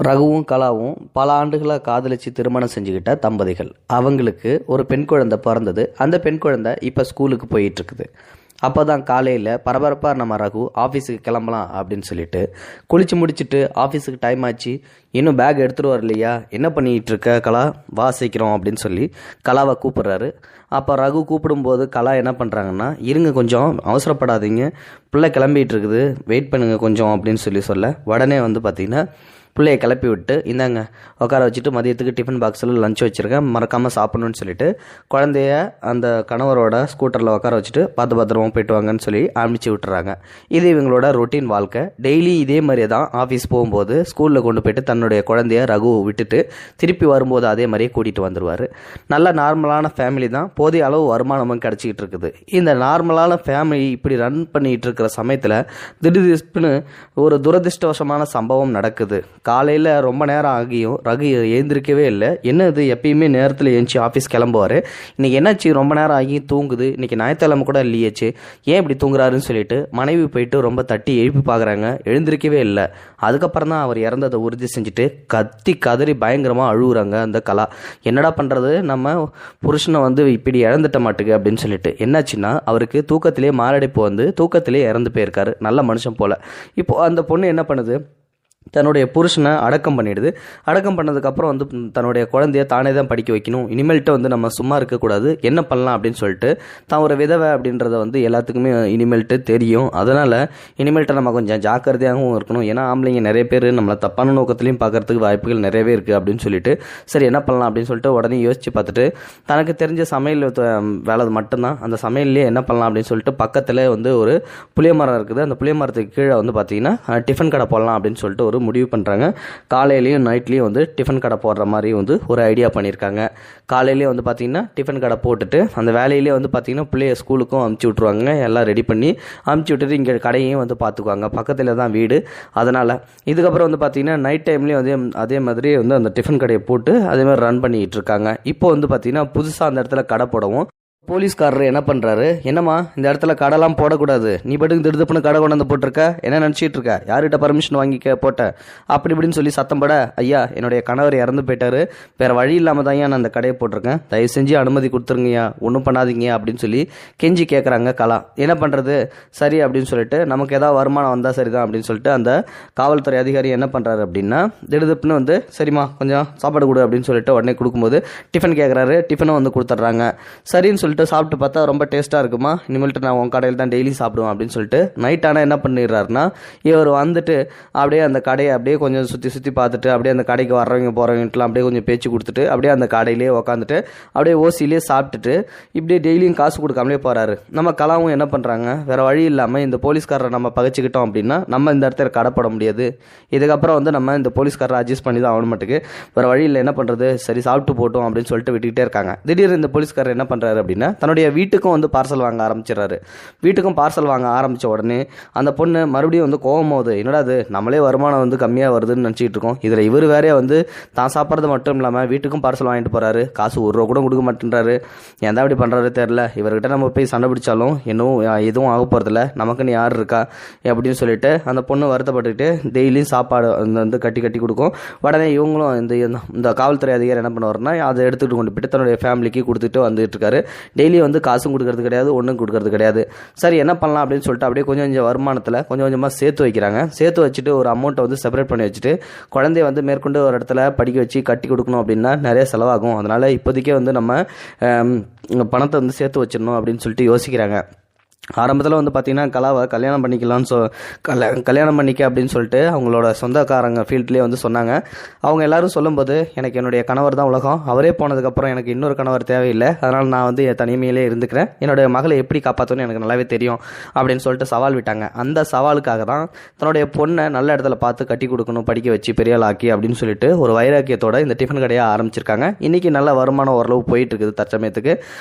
ரகுவும் கலாவும் பல ஆண்டுகளாக காதலிச்சு திருமணம் செஞ்சுக்கிட்ட தம்பதிகள். அவங்களுக்கு ஒரு பெண் குழந்தை பிறந்தது. அந்த பெண் குழந்தை இப்போ ஸ்கூலுக்கு போயிட்டுருக்குது. அப்போ தான் காலையில் பரபரப்பாக நம்ம ரகு ஆஃபீஸுக்கு கிளம்பலாம் அப்படின்னு சொல்லிட்டு குளித்து முடிச்சுட்டு ஆஃபீஸுக்கு டைம் ஆச்சு, இன்னும் பேக் எடுத்துகிட்டு வரலையா, என்ன பண்ணிகிட்டு இருக்க கலா, வா சீக்கிரம் அப்படின்னு சொல்லி கலாவை கூப்பிட்றாரு. அப்போ ரகு கூப்பிடும்போது கலா என்ன பண்ணுறாங்கன்னா, இருங்க கொஞ்சம் அவசரப்படாதீங்க, பிள்ளை கிளம்பிகிட்டு இருக்குது, வெயிட் பண்ணுங்க கொஞ்சம் அப்படின்னு சொல்ல உடனே வந்து பார்த்திங்கன்னா பிள்ளையை கிளப்பி விட்டு, இந்தாங்க உட்கார வச்சுட்டு மதியத்துக்கு டிஃபன் பாக்ஸில் லஞ்ச் வச்சுருக்கேன், மறக்காமல் சாப்பிட்ணுன்னு சொல்லிட்டு குழந்தைய அந்த கணவரோட ஸ்கூட்டரில் உட்கார வச்சுட்டு பார்த்து பத்திரமா போயிட்டு வாங்கன்னு சொல்லி அனுப்பிச்சி விட்டுறாங்க. இது இவங்களோட ரொட்டீன் வாழ்க்கை. டெய்லி இதே மாதிரியே தான் ஆஃபீஸ் போகும்போது ஸ்கூலில் கொண்டு போயிட்டு தன்னுடைய குழந்தைய ரகு விட்டுட்டு திருப்பி வரும்போது அதே மாதிரியே கூட்டிகிட்டு வந்துடுவார். நல்ல நார்மலான ஃபேமிலி தான், போதிய அளவு வருமானமும் கிடச்சிக்கிட்டு இருக்குது. இந்த நார்மலான ஃபேமிலி இப்படி ரன் பண்ணிகிட்டு இருக்கிற சமயத்தில் திடீர்னு ஒரு துரதிருஷ்டவசமான சம்பவம் நடக்குது. காலையில் ரொம்ப நேரம் ஆகியும் ரகு எழுந்திருக்கவே இல்லை. என்ன இது, எப்பயுமே நேரத்தில் எழுந்துச்சி ஆஃபீஸ் கிளம்புவார், இன்றைக்கி என்னாச்சு ரொம்ப நேரம் ஆகியும் தூங்குது, இன்றைக்கி ஞாயிற்றுக்கிழமை கூட இல்லையாச்சு, ஏன் இப்படி தூங்குறாருன்னு சொல்லிட்டு மனைவி போயிட்டு ரொம்ப தட்டி எழுப்பி பார்க்குறாங்க, எழுந்திருக்கவே இல்லை. அதுக்கப்புறம் தான் அவர் இறந்ததை உறுதி செஞ்சுட்டு கத்தி கதறி பயங்கரமாக அழுகுறாங்க அந்த கலா. என்னடா பண்ணுறது, நம்ம புருஷனை வந்து இப்படி இழந்துட்ட மாட்டுக்கு அப்படின்னு சொல்லிட்டு. என்னாச்சுன்னா, அவருக்கு தூக்கத்திலே மாரடைப்பு வந்து தூக்கத்திலே இறந்து போயிருக்காரு, நல்ல மனுஷன் போல். இப்போது அந்த பொண்ணு என்ன பண்ணுது, தன்னுடைய புருஷனை அடக்கம் பண்ணிடுது. அடக்கம் பண்ணதுக்கப்புறம் வந்து தன்னுடைய குழந்தைய தானே தான் படிக்க வைக்கணும், இனிமேல்கிட்ட வந்து நம்ம சும்மா இருக்கக்கூடாது, என்ன பண்ணலாம் அப்படின்னு சொல்லிட்டு தான் ஒரு விதவை அப்படின்றத வந்து எல்லாத்துக்குமே இனிமேல்ட்டு தெரியும். அதனால் இனிமேல்கிட்ட நம்ம கொஞ்சம் ஜாக்கிரதையாகவும் இருக்கணும், ஏன்னா ஆம்பளைங்க நிறைய பேர் நம்மளை தப்பான நோக்கத்துலையும் பார்க்கறதுக்கு வாய்ப்புகள் நிறையவே இருக்குது அப்படின்னு சொல்லிட்டு சரி என்ன பண்ணலாம் அப்படின்னு சொல்லிட்டு உடனே யோசித்து பார்த்துட்டு தனக்கு தெரிஞ்ச சமையல் வேலை மட்டும்தான், அந்த சமையல்லையே என்ன பண்ணலாம் அப்படின்னு சொல்லிட்டு பக்கத்தில் வந்து ஒரு புளிய மரம் இருக்குது. அந்த புளிய மரத்துக்கு கீழே வந்து பார்த்திங்கன்னா டிஃபன் கடை போடலாம் அப்படின்னு சொல்லிட்டு ஒரு முடிவு பண்ணுறாங்க. காலையிலையும் நைட்லேயும் வந்து டிஃபன் கடை போடுற மாதிரி வந்து ஒரு ஐடியா பண்ணியிருக்காங்க. காலையிலேயே வந்து பார்த்திங்கன்னா டிஃபன் கடை போட்டுட்டு அந்த வேலையிலே வந்து பார்த்திங்கன்னா பிள்ளைய ஸ்கூலுக்கும் அமுச்சு விட்ருவாங்க. எல்லாம் ரெடி பண்ணி அமுச்சு விட்டுட்டு இங்கே கடையையும் வந்து பார்த்துக்குவாங்க, பக்கத்தில் தான் வீடு. அதனால் இதுக்கப்புறம் வந்து பார்த்திங்கன்னா நைட் டைம்லேயும் வந்து அதே மாதிரி வந்து அந்த டிஃபன் கடையை போட்டு அதே மாதிரி ரன் பண்ணிக்கிட்டு இருக்காங்க. இப்போ வந்து பார்த்திங்கன்னா புதுசாக அந்த இடத்துல கடை போடவும் போலீஸ்காரர் என்ன பண்ணுறாரு, என்னம்மா இந்த இடத்துல கடைலாம் போடக்கூடாது, நீ பாட்டுக்கு திடுப்புன்னு கடை கொண்டு வந்து போட்டிருக்க, என்ன நினச்சிட்டு இருக்க, யார்கிட்ட பர்மிஷன் வாங்கிக்க போட்ட அப்படி இப்படின்னு சொல்லி சத்தம் பட, ஐயா என்னுடைய கணவர் இறந்து போயிட்டாரு, வேறு வழி இல்லாமல் தான் நான் அந்த கடையை போட்டிருக்கேன், தயவு செஞ்சு அனுமதி கொடுத்துருங்கய்யா, ஒன்றும் பண்ணாதீங்க அப்படின்னு சொல்லி கெஞ்சி கேட்குறாங்க கலா. என்ன பண்ணுறது, சரி அப்படின்னு சொல்லிட்டு நமக்கு ஏதாவது வருமானம் வந்தால் சரிதான் அப்படின்னு சொல்லிட்டு அந்த காவல்துறை அதிகாரி என்ன பண்ணுறாரு அப்படின்னா, திடுப்புன்னு வந்து சரிம்மா கொஞ்சம் சாப்பாடு கொடு அப்படின்னு சொல்லிட்டு உடனே கொடுக்கும்போது டிஃபன் கேட்குறாரு, டிஃபனும் வந்து கொடுத்துட்றாங்க. சரின்னு சொல்லிட்டு சாப்பிட்டு பார்த்தா ரொம்ப டேஸ்ட்டாக இருக்குமா, இனிமேல்ட்டு நான் உன் கடையில் தான் டெய்லி சாப்பிடுவேன் அப்படின்னு சொல்லிட்டு நைட் ஆனால் என்ன பண்ணிடுறாருன்னா, இவர் வந்துட்டு அப்படியே அந்த கடையை அப்படியே கொஞ்சம் சுற்றி பார்த்துட்டு அப்படியே அந்த கடைக்கு வர்றவங்க போகிறவங்கலாம் அப்படியே கொஞ்சம் பேச்சு கொடுத்துட்டு அப்படியே அந்த கடையிலே உக்காந்துட்டு அப்படியே ஓசியிலே சாப்பிட்டுட்டு இப்படியே டெய்லியும் காசு கொடுக்காமலே போகிறாரு. நம்ம கலாவும் என்ன பண்ணுறாங்க, வேறு வழி இல்லாமல் இந்த போலீஸ்காரரை நம்ம பகைச்சிக்கிட்டோம் அப்படின்னா நம்ம இந்த இடத்துல கடை போட முடியாது, இதுக்கப்புறம் வந்து நம்ம இந்த போலீஸ்காரரை அட்ஜஸ்ட் பண்ணி தான் ஆகணும் மாட்டுக்கு, வேறு வழி இல்லை, என்ன பண்ணுறது, சரி சாப்பிட்டு போட்டோம் அப்படின்னு சொல்லிட்டு விட்டுக்கிட்டே இருக்காங்க. திடீர்னு இந்த போலீஸ்காரர் என்ன பண்ணுறாரு அப்படின்னா, தன்னுடைய வீட்டுக்கும் வந்து பார்சல் வாங்க ஆரம்பிச்சிடறாரு. வீட்டுக்கும் பார்சல் வாங்க ஆரம்பித்த உடனே அந்த பொண்ணு மறுபடியும் வந்து கோவம் போகுது, என்னடா அது நம்மளே வருமானம் வந்து கம்மியாக வருதுன்னு நினச்சிக்கிட்டு இருக்கோம், இதில் இவர் வேறே வந்து தான் சாப்பிட்றது மட்டும் இல்லாமல் வீட்டுக்கும் பார்சல் வாங்கிட்டு போகிறாரு, காசு ஒரு ரூபா கூட கொடுக்க மாட்டேன்றாரு, எந்த அப்படி பண்ணுறாரு தெரில, இவர்கிட்ட நம்ம போய் சண்டை பிடிச்சாலும் இன்னும் எதுவும் ஆக போகிறதில்ல, நமக்குன்னு யார் இருக்கா அப்படின்னு சொல்லிட்டு அந்த பொண்ணு வருத்தப்பட்டுக்கிட்டு டெய்லியும் சாப்பாடு வந்து கட்டி கொடுக்கும். உடனே இவங்களும் இந்த காவல்துறை அதிகாரி என்ன பண்ணுவார்னா, அதை எடுத்துகிட்டு கொண்டு போயிட்டு தன்னுடைய ஃபேமிலிக்கு கொடுத்துட்டு வந்துட்டு இருக்காரு. டெய்லி வந்து காசும் கொடுக்கறது கிடையாது, ஒன்றும் கொடுக்கறது கிடையாது. சரி என்ன பண்ணலாம் அப்படின்னு சொல்லிட்டு அப்படியே கொஞ்சம் வருமானத்தில் கொஞ்சமாக சேர்த்து வைக்கிறாங்க. சேர்த்து வச்சுட்டு ஒரு அமௌண்ட்டை வந்து செப்பரேட் பண்ணி வச்சுட்டு குழந்தைய வந்து மேற்கொண்டு ஒரு இடத்துல படிக்க வச்சு கட்டி கொடுக்கணும் அப்படின்னா நிறைய செலவாகும், அதனால் இப்போதைக்கே வந்து நம்ம பணத்தை வந்து சேர்த்து வச்சிடணும் அப்படின்னு சொல்லிட்டு யோசிக்கிறாங்க. ஆரம்பத்தில் வந்து பார்த்திங்கன்னா கலாவை கல்யாணம் பண்ணிக்கலான்னு கல்யாணம் பண்ணிக்க அப்படின்னு சொல்லிட்டு அவங்களோட சொந்தக்காரங்க ஃபீல்ட்லேயே வந்து சொன்னாங்க. அவங்க எல்லோரும் சொல்லும்போது, எனக்கு என்னுடைய கணவர் தான் உலகம், அவரே போனதுக்கப்புறம் எனக்கு இன்னொரு கணவர் தேவையில்லை, அதனால் நான் வந்து என் தனிமையிலே இருந்துக்கிறேன், என்னுடைய மகளை எப்படி காப்பாற்றணும்னு எனக்கு நல்லாவே தெரியும் அப்படின்னு சொல்லிட்டு சவால் விட்டாங்க. அந்த சவாலுக்காக தான் தன்னுடைய பொண்ணை நல்ல இடத்துல பார்த்து கட்டி கொடுக்கணும், படிக்க வச்சு பெரியாள் ஆக்கி அப்படின்னு சொல்லிட்டு ஒரு வைராக்கியத்தோட இந்த டிஃபன் கடையை ஆரம்பிச்சிருக்காங்க. இன்றைக்கி நல்ல வருமானம் ஓரளவு போயிட்டு இருக்குது தற்சமயத்துக்கு.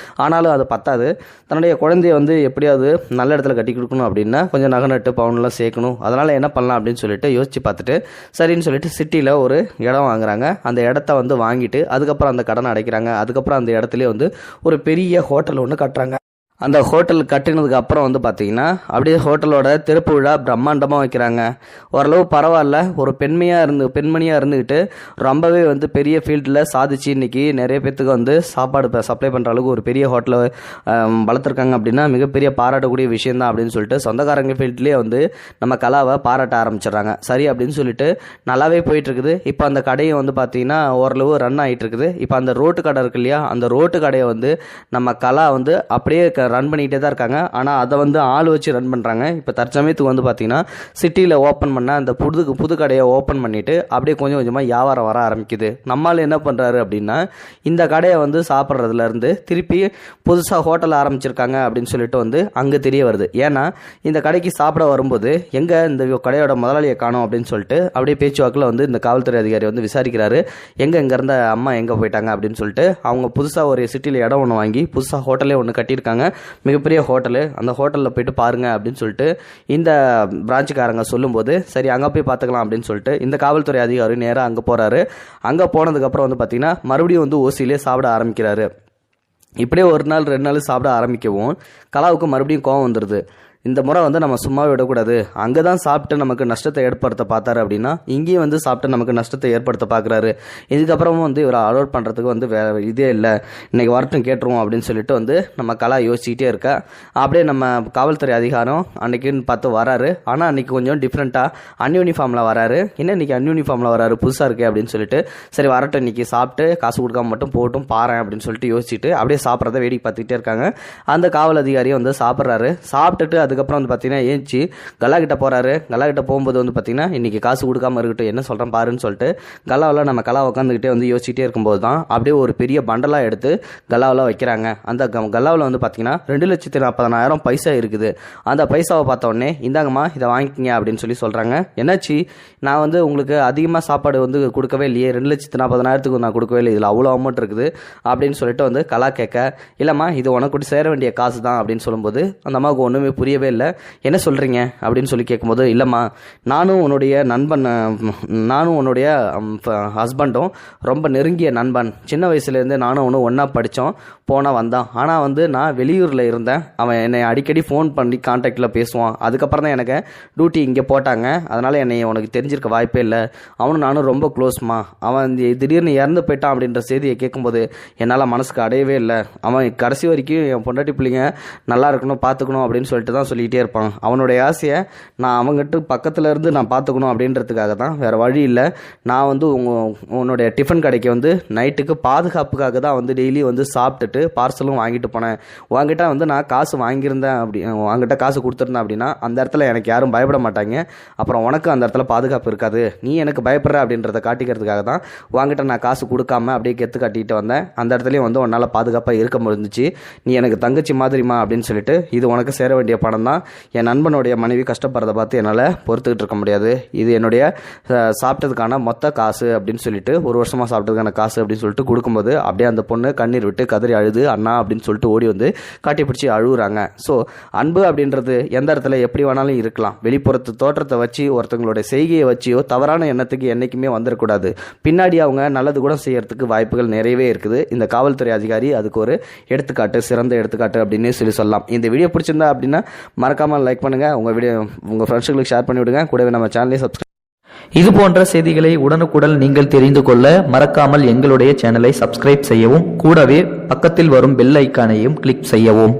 ஆனாலும் அது பத்தாது, தன்னுடைய குழந்தைய வந்து எப்படியாவது நல்ல இடத்துல கட்டி கொடுக்கணும் அப்படின்னா கொஞ்சம் நகை நட்டு பவுன்லாம் சேர்க்கணும். அதனால் என்ன பண்ணலாம் அப்படின்னு சொல்லிட்டு யோசிச்சு பார்த்துட்டு சரின்னு சொல்லிட்டு சிட்டியில் ஒரு இடம் வாங்குறாங்க. அந்த இடத்த வந்து வாங்கிட்டு அதுக்கப்புறம் அந்த கடனை அடைக்கிறாங்க. அதுக்கப்புறம் அந்த இடத்துல வந்து ஒரு பெரிய ஹோட்டல் ஒன்று கட்டுறாங்க. அந்த ஹோட்டல் கட்டினதுக்கு அப்புறம் வந்து பார்த்தீங்கன்னா அப்படியே ஹோட்டலோட திறப்பு விழா பிரம்மாண்டமாக வைக்கிறாங்க. ஓரளவு பரவாயில்ல, ஒரு பெண்மணியாக இருந்துக்கிட்டு ரொம்பவே வந்து பெரிய ஃபீல்டில் சாதிச்சு இன்றைக்கி நிறைய பேர்த்துக்கு வந்து சாப்பாடு சப்ளை பண்ணுற அளவுக்கு ஒரு பெரிய ஹோட்டலை வளர்த்துருக்காங்க அப்படின்னா மிகப்பெரிய பாராட்டக்கூடிய விஷயம் தான் அப்படின்னு சொல்லிட்டு சொந்தக்காரங்க ஃபீல்ட்லேயே வந்து நம்ம கலாவை பாராட்ட ஆரம்பிச்சிடுறாங்க. சரி அப்படின்னு சொல்லிட்டு நல்லாவே போயிட்டுருக்குது. இப்போ அந்த கடையை வந்து பார்த்தீங்கன்னா ஓரளவு ரன் ஆகிட்டு இருக்குது. இப்போ அந்த ரோட்டு கடை இருக்கு இல்லையா, அந்த ரோட்டு கடையை வந்து நம்ம கலா வந்து அப்படியே ரன் பண்ணிகிட்டே தான் இருக்காங்க. ஆனால் அதை வந்து ஆள் வச்சு ரன் பண்ணுறாங்க. இப்போ தற்சமயத்துக்கு வந்து பார்த்தீங்கன்னா சிட்டியில் ஓப்பன் பண்ண அந்த புது கடையை ஓப்பன் பண்ணிவிட்டு அப்படியே கொஞ்சம் கொஞ்சமாக வியாபாரம் வர ஆரம்பிக்குது. நம்மளால் என்ன பண்ணுறாரு அப்படின்னா இந்த கடையை வந்து சாப்பிட்றதுலேருந்து திருப்பி புதுசாக ஹோட்டல் ஆரம்பிச்சிருக்காங்க அப்படின்னு சொல்லிட்டு வந்து அங்கே தெரிய வருது. ஏன்னா இந்த கடைக்கு சாப்பிட வரும்போது எங்கே இந்த கடையோட முதலாளியை காணோம் அப்படின்னு சொல்லிட்டு அப்படியே பேச்சுவாக்கில் வந்து இந்த காவல்துறை அதிகாரி வந்து விசாரிக்கிறாரு. இங்கே இருந்த அம்மா எங்கே போயிட்டாங்க அப்படின்னு சொல்லிட்டு. அவங்க புதுசாக ஒரு சிட்டியில் இடம் ஒன்று வாங்கி புதுசாக ஹோட்டலே ஒன்று கட்டியிருக்காங்க, மிகப்பெரிய ஹோட்டலு. அந்த ஹோட்டலில் போயிட்டு பாருங்க அப்படின்னு சொல்லிட்டு இந்த பிரான்ச்சுக்காரங்க சொல்லும்போது சரி அங்கே போய் பார்த்துக்கலாம் அப்படின்னு சொல்லிட்டு இந்த காவல்துறை அதிகாரி நேராக அங்கே போகிறாரு. அங்கே போனதுக்கப்புறம் வந்து பார்த்தீங்கன்னா மறுபடியும் வந்து ஓசியிலே சாப்பிட ஆரம்பிக்கிறாரு. இப்படியே ஒரு நாள் 2 நாள் சாப்பிட ஆரம்பிக்கவும் கலாவுக்கு மறுபடியும் கோவம் வந்துடுது. இந்த முறை வந்து நம்ம சும்மாவே விடக்கூடாது, அங்கே தான் சாப்பிட்டு நமக்கு நஷ்டத்தை ஏற்படுத்த பார்த்தாரு அப்படின்னா இங்கேயும் வந்து சாப்பிட்டு நமக்கு நஷ்டத்தை ஏற்படுத்த பார்க்குறாரு. இதுக்கப்புறமும் வந்து இவரை அலோட் பண்ணுறதுக்கு வந்து வேறு இதே இல்லை, இன்றைக்கி வரட்டும் கேட்டுருவோம் அப்படின்னு சொல்லிட்டு வந்து நம்ம கலா யோசிச்சுக்கிட்டே இருக்கா. அப்படியே நம்ம காவல்துறை அதிகாரம் அன்றைக்கின்னு பார்த்து வராரு. ஆனால் அன்றைக்கி கொஞ்சம் டிஃப்ரெண்ட்டாக அன்யூனிஃபார்மில் வராரு. என்ன இன்றைக்கி அன்யூனிஃபார்மில் வராரு, புதுசாக இருக்கே அப்படின்னு சொல்லிட்டு சரி வரட்டும் இன்றைக்கி சாப்பிட்டு காசு கொடுக்காம மட்டும் போட்டும் பாறேன் அப்படின்னு சொல்லிட்டு யோசிச்சுட்டு அப்படியே சாப்பிட்றத வேடிக்கை பார்த்துக்கிட்டே இருக்காங்க. அந்த காவல் அதிகாரியும் வந்து சாப்பிட்றாரு. சாப்பிட்டுட்டு அதுக்கப்புறம் வந்து பார்த்தீங்கன்னா ஏஞ்சி கலா கிட்ட போகிறாரு. கலா கிட்ட போகும்போது வந்து பார்த்தீங்கன்னா இன்றைக்கி காசு கொடுக்காம இருக்கட்டும், என்ன சொல்கிறேன் பாருன்னு சொல்லிட்டு கலாவில் நம்ம கலா உட்காந்துக்கிட்டே வந்து யோசிச்சுட்டே இருக்கும்போது தான் அப்படியே ஒரு பெரிய பண்டலாக எடுத்து கலாவில் வைக்கிறாங்க. அந்த கலாவில் வந்து பார்த்தீங்கன்னா 2,40,000 பைசா இருக்குது. அந்த பைசாவை பார்த்த உடனே இந்தாங்கம்மா இதை வாங்கிக்கிங்க அப்படின்னு சொல்லி சொல்கிறாங்க. என்னாச்சு, நான் வந்து உங்களுக்கு அதிகமாக சாப்பாடு வந்து கொடுக்கவே இல்லையே, 2,40,000 நான் கொடுக்கவே இல்லை, இதில் அவ்வளோ அமௌண்ட் இருக்குது அப்படின்னு சொல்லிட்டு வந்து கலா கேட்க, இல்லைம்மா இது உனக்கு சேர வேண்டிய காசு தான் அப்படின்னு சொல்லும்போது அந்த அம்மாவுக்கு ஒன்றுமே புரியவே இல்லை. என்ன சொல்கிறீங்க அப்படின்னு சொல்லி கேட்கும்போது, இல்லைம்மா நானும் உன்னுடைய ஹஸ்பண்டும் ரொம்ப நெருங்கிய நண்பன், சின்ன வயசுலேருந்து நானும் ஒன்று ஒன்றா படித்தோம் போனால் வந்தான். ஆனால் வந்து நான் வெளியூரில் இருந்தேன், அவன் என்னை அடிக்கடி ஃபோன் பண்ணி கான்டாக்டில் பேசுவான். அதுக்கப்புறம் தான் எனக்கு டியூட்டி இங்கே போட்டாங்க, அதனால் என்னை உனக்கு தெரிஞ்சிருக்க வாய்ப்பே இல்லை. அவனும் நானும் ரொம்ப க்ளோஸ்மா. அவன் திடீர்னு இறந்து போயிட்டான் அப்படின்ற செய்தியை கேட்கும்போது என்னால் மனசுக்கு அடையவே இல்லை. அவன் கடைசி வரைக்கும் என் பொண்டாட்டி பிள்ளைங்க நல்லா இருக்கணும் பார்த்துக்கணும் அப்படின்னு சொல்லிட்டு தான் சொல்லிகிட்டே இருப்பான். அவனுடைய ஆசையை நான் அவங்ககிட்ட பக்கத்தில் இருந்து நான் பார்த்துக்கணும் அப்படின்றதுக்காக தான், வேறு வழி இல்லை. நான் வந்து உன்னுடைய டிஃபன் கடைக்கு வந்து நைட்டுக்கு பாதுகாப்புக்காக தான் வந்து டெய்லி வந்து சாப்பிட்டுட்டு பார்சலும் வாங்கிட்டு போனேன். உங்ககிட்ட வந்து நான் காசு வாங்கியிருந்தேன் உங்ககிட்ட காசு கொடுத்துருந்தேன் அப்படின்னா அந்த இடத்துல எனக்கு யாரும் பயப்பட மாட்டாங்க, அப்புறம் உனக்கு அந்த இடத்துல பாதுகாப்பு இருக்காது, நீ எனக்கு பயப்படுற அப்படின்றத காட்டிக்கிறதுக்காக தான் உங்ககிட்ட நான் காசு கொடுக்காம அப்படியே கெத்து காட்டிட்டு வந்தேன். அந்த இடத்துலையும் வந்து உன்னால் பாதுகாப்பாக இருக்க முடிஞ்சிச்சு, நீ எனக்கு தங்கச்சி மாதிரிமா அப்படின்னு சொல்லிட்டு இது உனக்கு சேர வேண்டிய பணம் தான், என் நண்பனுடைய மனைவி கஷ்டப்படுறதை பார்த்து என்னால் பொறுத்துக்கிட்டு இருக்க முடியாது, இது என்னுடைய சாப்பிட்டதுக்கான மொத்த காசு அப்படின்னு சொல்லிட்டு, ஒரு வருஷமாக சாப்பிட்டதுக்கான காசு அப்படின்னு சொல்லிட்டு கொடுக்கும்போது அப்படியே அந்த பொண்ணு கண்ணீர் விட்டு கதறி அழுது அண்ணா அப்படின்னு சொல்லிட்டு ஓடி வந்து காட்டி பிடிச்சி அழுகுறாங்க. ஸோ அன்பு அப்படின்றது எந்த இடத்துல எப்படி வேணாலும் இருக்கலாம். வெளிப்புறத்து தோற்றத்தை வச்சு ஒருத்தவங்களுடைய செய்கையை வச்சியோ தவறான எண்ணத்துக்கு என்றைக்குமே வந்துடக்கூடாது. பின்னாடி அவங்க நல்லது கூட செய்யறதுக்கு வாய்ப்புகள் நிறையவே இருக்குது. இந்த காவல்துறை அதிகாரி அதுக்கு ஒரு எடுத்துக்காட்டு, சிறந்த எடுத்துக்காட்டு அப்படின்னு சொல்லலாம். இந்த வீடியோ பிடிச்சிருந்தா அப்படின்னா மறக்காமல் லைக் பண்ணுங்கள், உங்கள் ஃப்ரெண்ட்ஸுங்களுக்கு ஷேர் பண்ணி விடுங்க, கூடவே நம்ம சேனலை சப்ஸ்கிரைப். இது போன்ற செய்திகளை உடனுக்குடன் நீங்கள் தெரிந்து கொள்ள மறக்காமல் எங்களுடைய சேனலை சப்ஸ்கிரைப் செய்யவும், கூடவே பக்கத்தில் வரும் பெல் ஐக்கானையும் கிளிக் செய்யவும்.